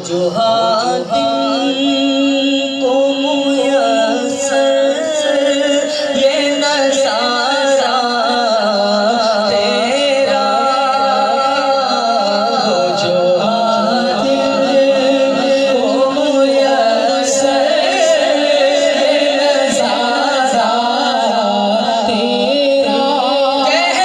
जो हातिम को मुयस्सर ये नज़ारा तेरा हो, जो हातिम को मुयस्सर ये नज़ारा तेरा। कह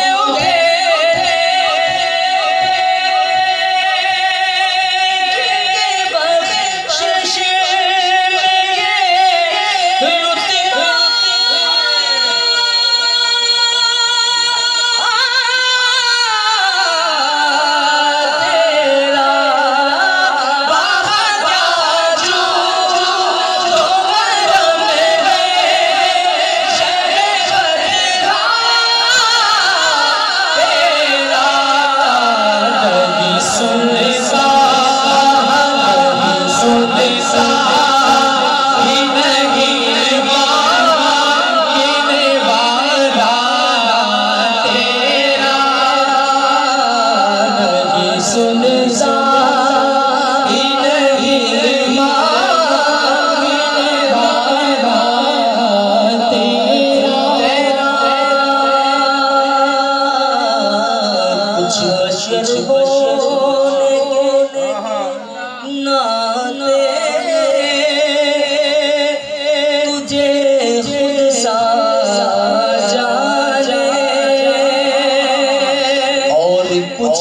उठे कुछ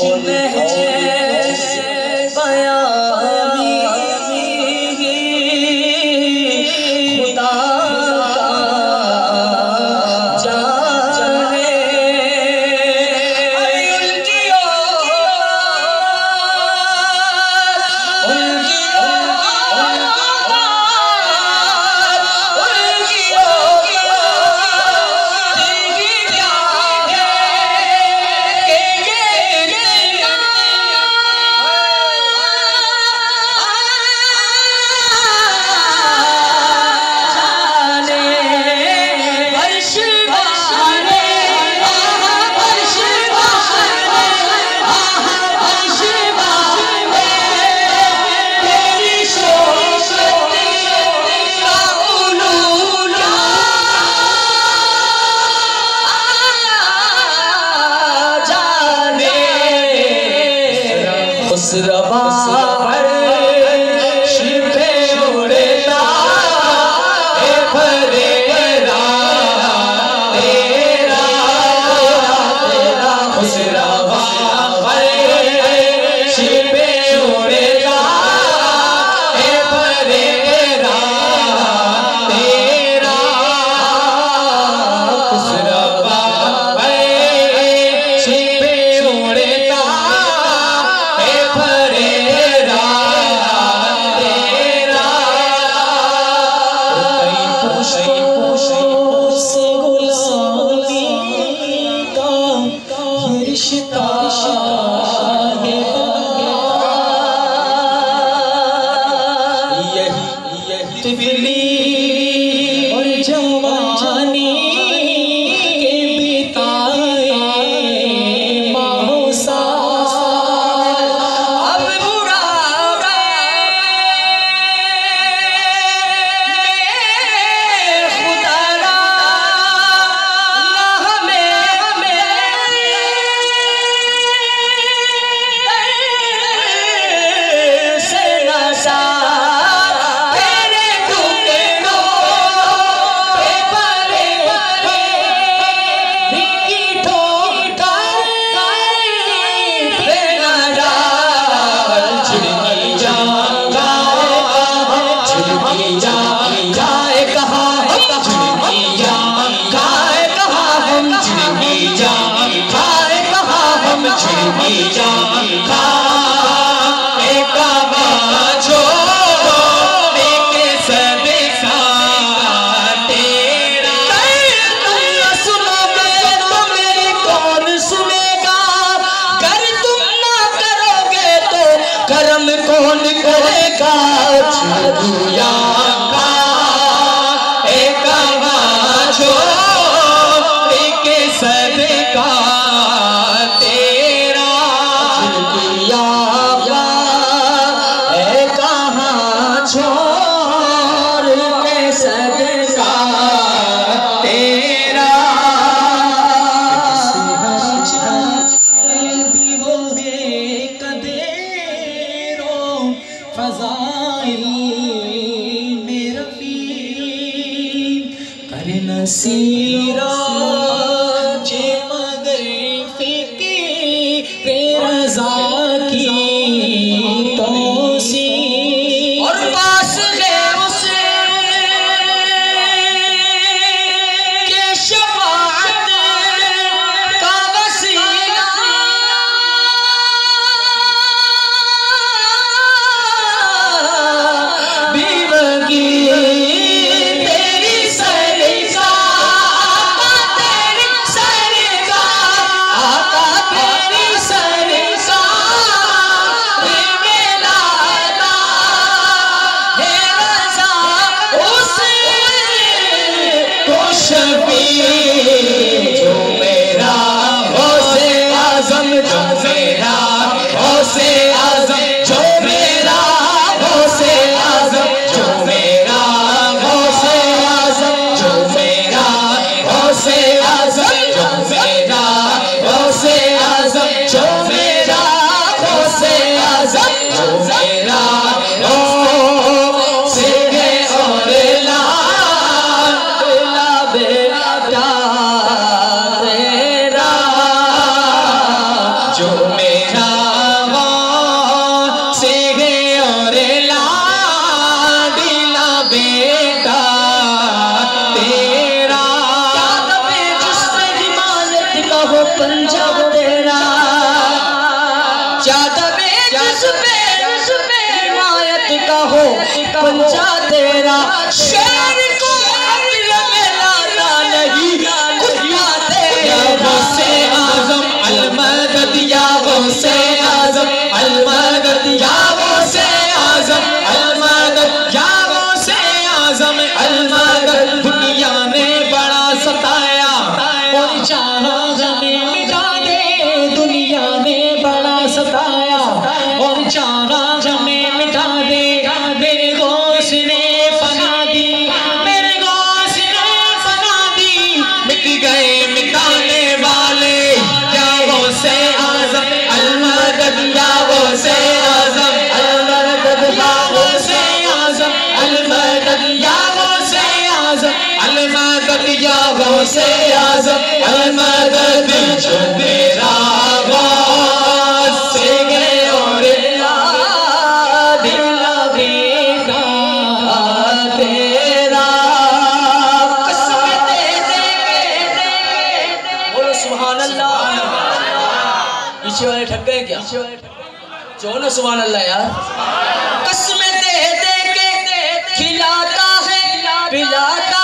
खुदा जाने उनकी और जवानी के बिताए माहौसा अब बुढ़ापे में खुदा से नशा तेरे टूटे कौन करेगा चुगलिया का एक छोड़ के सदका तेरा चुगलिया का एक छोड़ के सदका तेरा फज़ाइल में रफ़ी कर नसीरा जे मगर फ़िक्र रज़ा की तौसी और पास है उसे के शफ़ाअत का वसीला जो मेरा गौसे आज़म जो मेरा गौसे आज़म जो मेरा गौसे आज़म जो मेरा गौसे आज़म जो मेरा गौसे आज़म जो मेरा गौसे आज़म जो मेरा गौसे आज़म जो मेरा गौसे और जो मेरा से है और लाडला बेटा तेरा जिससे हिमायत का हो पंजा तेरा जिसमें हिमायत का हो पंजा तेरा शेर को में लाना नहीं कुत्ता तेरा गौसे आज़म अलमदद या गौसे आज़म अलमदद या गौसे आज़म अलमदद या गौसे आज़म अलमदद दुनिया ने बड़ा सताया और चाहा हमें मिटा दे दुनिया ने बड़ा सताया और चाहा हमें मिटा दे मेरे गौस ने फना दी मेरे गौस ने फना दी मिट गए मिटाने वाले या गौसे आज़म अलमदद या गौसे आज़म अलमदद या गौसे आज़म अलमदद या गौसे आज़म अलमदद या गौसे आज़म अलमदद जो मेरा गौसे और लाडला बेटा तेरा कसमें दे देंगे बोलो सुभान अल्लाह। पीछे वाले ठग गए क्या? जो ना सुभान अल्लाह यार। कसमें दे दे के खिलाता है पिलाता